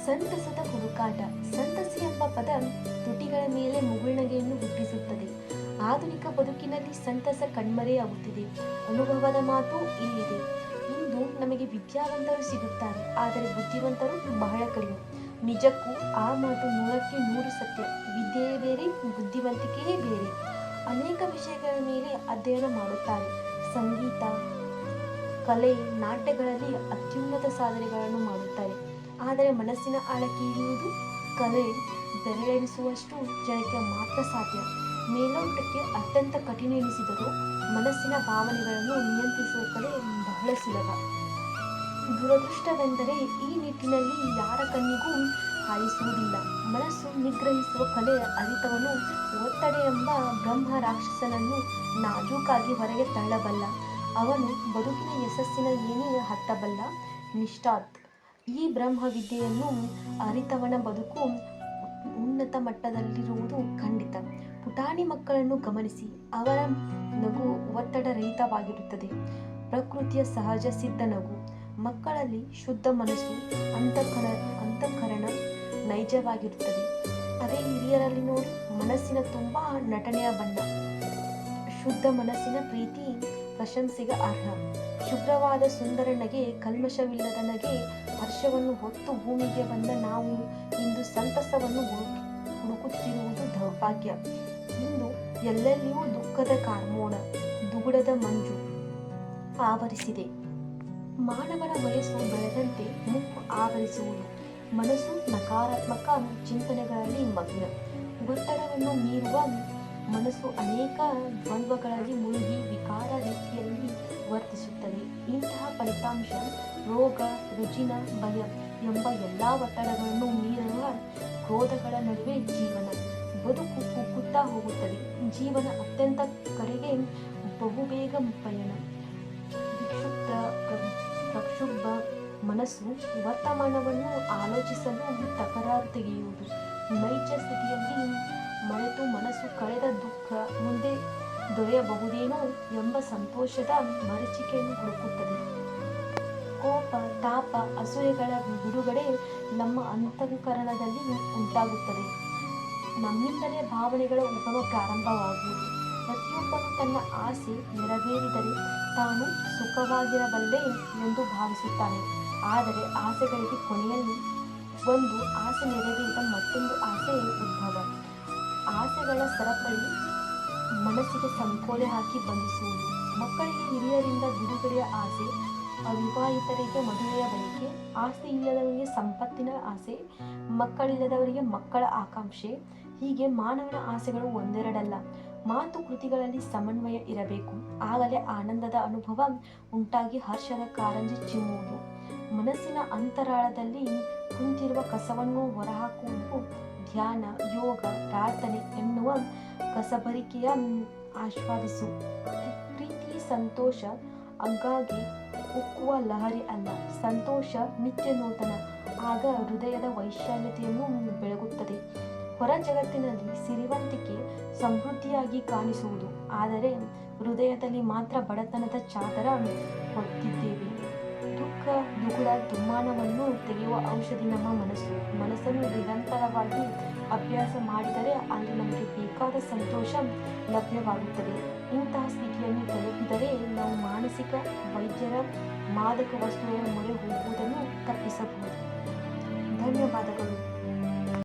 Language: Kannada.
ಸಂತಸದ ಹುಡುಕಾಟ. ಸಂತಸಿ ಎಂಬ ಪದ ತುಟಿಗಳ ಮೇಲೆ ಮುಗುಳ್ನಗೆಯನ್ನು ಹುಟ್ಟಿಸುತ್ತದೆ. ಆಧುನಿಕ ಬದುಕಿನಲ್ಲಿ ಸಂತಸ ಕಣ್ಮರೆಯಾಗುತ್ತಿದೆ. ಅನುಭವದ ಮಾತು ಇಲ್ಲಿದೆ. ಇಂದು ನಮಗೆ ವಿದ್ಯಾವಂತರು ಸಿಗುತ್ತಾರೆ, ಆದರೆ ಬುದ್ಧಿವಂತರು ಬಹಳ ಕಡಿಮೆ. ನಿಜಕ್ಕೂ ಆ ಮಾತು 100ಕ್ಕೆ 100 ಸತ್ಯ. ವಿದ್ಯೆಯೇ ಬೇರೆ, ಬುದ್ಧಿವಂತಿಕೆಯೇ ಬೇರೆ. ಅನೇಕ ವಿಷಯಗಳ ಮೇಲೆ ಅಧ್ಯಯನ ಮಾಡುತ್ತಾರೆ. ಸಂಗೀತ, ಕಲೆ, ನಾಟ್ಯಗಳಲ್ಲಿ ಅತ್ಯುನ್ನತ ಸಾಧನೆಗಳನ್ನು ಮಾಡುತ್ತಾರೆ. ಆದರೆ ಮನಸ್ಸಿನ ಆಳಕ್ಕೆ ಇಳಿಯುವುದು ಕಲೆ ಬೆರಳೆಣಿಸುವಷ್ಟು ಜನಕ್ಕೆ ಮಾತ್ರ ಸಾಧ್ಯ. ಮೇಲೋಟಕ್ಕೆ ಅತ್ಯಂತ ಕಠಿಣ ಎನಿಸಿದರೂ ಮನಸ್ಸಿನ ಭಾವನೆಗಳನ್ನು ನಿಯಂತ್ರಿಸುವ ಕಲೆ ಬಹಳ ಸುಲಭ. ದುರದೃಷ್ಟವೆಂದರೆ ಈ ನಿಟ್ಟಿನಲ್ಲಿ ಯಾರ ಕಣ್ಣಿಗೂ ಹಾಯಿಸುವುದಿಲ್ಲ. ಮನಸ್ಸು ನಿಗ್ರಹಿಸುವ ಕಲೆ ಅರಿತವನು ಒತ್ತಡ ಎಂಬ ಬ್ರಹ್ಮ ರಾಕ್ಷಸನನ್ನು ನಾಜೂಕಾಗಿ ಹೊರಗೆ ತಳ್ಳಬಲ್ಲ. ಅವನು ಬದುಕಿನ ಯಶಸ್ಸಿನ ಏಣಿ ಹತ್ತಬಲ್ಲ. ನಿಷ್ಠಾತ್ ಈ ಬ್ರಹ್ಮವಿದ್ಯೆಯನ್ನು ಅರಿತವನ ಬದುಕು ಉನ್ನತ ಮಟ್ಟದಲ್ಲಿರುವುದು ಖಂಡಿತ. ಪುಟಾಣಿ ಮಕ್ಕಳನ್ನು ಗಮನಿಸಿ. ಅವರ ನಗು ಒತ್ತಡ ರಹಿತವಾಗಿರುತ್ತದೆ. ಪ್ರಕೃತಿಯ ಸಹಜ ಸಿದ್ಧ ನಗು. ಮಕ್ಕಳಲ್ಲಿ ಶುದ್ಧ ಮನಸ್ಸು, ಅಂತಃಕರಣ ನೈಜವಾಗಿರುತ್ತದೆ. ಅದೇ ಹಿರಿಯರಲ್ಲಿ ನೋಡಿ, ಮನಸ್ಸಿನ ತುಂಬ ನಟನೆಯ ಬಣ್ಣ. ಶುದ್ಧ ಮನಸ್ಸಿನ ಪ್ರೀತಿ ಪ್ರಶಂಸೆಗೆ ಅರ್ಹ. ಶುಭ್ರವಾದ ಸುಂದರ ನಗೆ, ಕಲ್ಮಶವಿಲ್ಲದ ನಗೆ, ಹರ್ಷವನ್ನು ಹೊತ್ತು ಭೂಮಿಗೆ ಬಂದ ನಾವು ಇಂದು ಸಂತಸವನ್ನು ಹುಡುಕುತ್ತಿರುವುದು ದೌರ್ಭಾಗ್ಯ. ಇಂದು ಎಲ್ಲೆಲ್ಲಿಯೂ ದುಃಖದ ಕಾರ್ಮೋಡ, ದುಗುಡದ ಮಂಜು ಆವರಿಸಿದೆ. ಮಾನವನ ವಯಸ್ಸು ಬೆಳೆದಂತೆ ಮುಪ್ಪು ಆವರಿಸುವುದು. ಮನಸ್ಸು ನಕಾರಾತ್ಮಕ ಚಿಂತನೆಗಳಲ್ಲಿ ಮಗ್ನ. ಒತ್ತಡವನ್ನು ಮೀರುವ ಮನಸ್ಸು ಅನೇಕ ದ್ವಂದ್ವಗಳಲ್ಲಿ ಮುಳುಗಿ ವಿಕಾರ ರೀತಿಯಲ್ಲಿ ವರ್ತಿಸುತ್ತದೆ. ಇಂತಹ ಫಲಿತಾಂಶ ರೋಗ, ರುಜಿನ, ಭಯ ಎಂಬ ಎಲ್ಲ ಒತ್ತಡಗಳನ್ನು ಮೀರುವ ಕ್ರೋಧಗಳ ನಡುವೆ ಜೀವನ. ಬದುಕು ಕುಗ್ಗುತ್ತಾ ಹೋಗುತ್ತದೆ. ಜೀವನ ಅತ್ಯಂತ ಕಡೆಗೆ ಬಹುಬೇಗ ಪಯಣ. ಪ್ರಕ್ಷುಬ್ಧ ಮನಸ್ಸು ವರ್ತಮಾನವನ್ನು ಆಲೋಚಿಸಲು ತಕರಾರು ತೆಗೆಯುವುದು. ನೈಜ ಸ್ಥಿತಿಯಲ್ಲಿ ಮರೆತು ಮನಸ್ಸು ಕಳೆದ ದುಃಖ ಮುಂದೆ ದೊರೆಯಬಹುದೇನೋ ಎಂಬ ಸಂತೋಷದ ಮರೀಚಿಕೆಯನ್ನು ಹುಡುಕುತ್ತದೆ. ಕೋಪ, ತಾಪ, ಅಸೂಯೆಗಳ ಬಿಡುಗಡೆ ನಮ್ಮ ಅಂತಃಕರಣದಲ್ಲಿ ಉಂಟಾಗುತ್ತದೆ. ನಮ್ಮಿಂದಲೇ ಭಾವನೆಗಳ ಉಗಮ ಪ್ರಾರಂಭವಾಗುವುದು. ಪ್ರತಿಯೊಬ್ಬನು ತನ್ನ ಆಸೆ ನೆರವೇರಿದರೆ ತಾನು ಸುಖವಾಗಿರಬಲ್ಲೆ ಎಂದು ಭಾವಿಸುತ್ತಾನೆ. ಆದರೆ ಆಸೆಗಳಿಗೆ ಕೊನೆಯಲ್ಲಿ ಒಂದು ಆಸೆ ನೆರವೇರಿದ ಮತ್ತೊಂದು ಆಸೆ ಉದ್ಭವ. ಆಸೆಗಳ ಸರಪಳಿ ಮನಸ್ಸಿಗೆ ಸಂಕೋಲೆ ಹಾಕಿ ಬಂಧಿಸುವುದು. ಮಕ್ಕಳಿಗೆ ಹಿರಿಯರಿಂದ ಬಿಡುಗಡೆಯ ಆಸೆ, ಅವಿವಾಹಿತರಿಗೆ ಮದುವೆಯ ಬಯಕೆ, ಆಸ್ತಿ ಇಲ್ಲದವರಿಗೆ ಸಂಪತ್ತಿನ ಆಸೆ, ಮಕ್ಕಳಿಲ್ಲದವರಿಗೆ ಮಕ್ಕಳ ಆಕಾಂಕ್ಷೆ. ಹೀಗೆ ಮಾನವನ ಆಸೆಗಳು ಒಂದೆರಡಲ್ಲ. ಮಾತು ಕೃತಿಗಳಲ್ಲಿ ಸಮನ್ವಯ ಇರಬೇಕು. ಆಗಲೇ ಆನಂದದ ಅನುಭವ ಉಂಟಾಗಿ ಹರ್ಷದ ಕಾರಂಜಿ ಚಿಮ್ಮುವುದು. ಮನಸ್ಸಿನ ಅಂತರಾಳದಲ್ಲಿ ಕುಂತಿರುವ ಕಸವನ್ನು ಹೊರಹಾಕುವುದು ಧ್ಯಾನ, ಯೋಗ, ಪ್ರಾರ್ಥನೆ ಎನ್ನುವ ಕಸಬರಿಕೆಯ ಆಸ್ವಾದಿಸು. ಪ್ರೀತಿ, ಸಂತೋಷ ಆಗಾಗ್ಗೆ ಉಕ್ಕುವ ಲಹರಿ ಅಲ್ಲ. ಸಂತೋಷ ನಿತ್ಯ ನೂತನ. ಆಗ ಹೃದಯದ ವೈಶಾಲ್ಯತೆಯನ್ನು ಬೆಳಗುತ್ತದೆ. ಹೊರ ಜಗತ್ತಿನಲ್ಲಿ ಸಿರಿವಂತಿಕೆ ಸಮೃದ್ಧಿಯಾಗಿ ಕಾಣಿಸುವುದು, ಆದರೆ ಹೃದಯದಲ್ಲಿ ಮಾತ್ರ ಬಡತನದ ಚಾದರ ಹೊತ್ತಿದ್ದೇವೆ. ದುಃಖ, ದುಗುಡ, ದುಮ್ಮಾನವನ್ನು ತೆಗೆಯುವ ಔಷಧಿ ನಮ್ಮ ಮನಸ್ಸು. ಮನಸ್ಸನ್ನು ನಿರಂತರವಾಗಿ ಅಭ್ಯಾಸ ಮಾಡಿದರೆ ಅಲ್ಲಿ ನಮಗೆ ಬೇಕಾದ ಸಂತೋಷ ಲಭ್ಯವಾಗುತ್ತದೆ. ಇಂತಹ ಸ್ಥಿತಿಯನ್ನು ತಲುಪಿದರೆ ನಾವು ಮಾನಸಿಕ ವೈದ್ಯರ ಮಾದಕ ವಸ್ತುಗಳ ಮೊರೆ ಹೋಗುವುದನ್ನು ತಪ್ಪಿಸಬಹುದು. ಧನ್ಯವಾದಗಳು.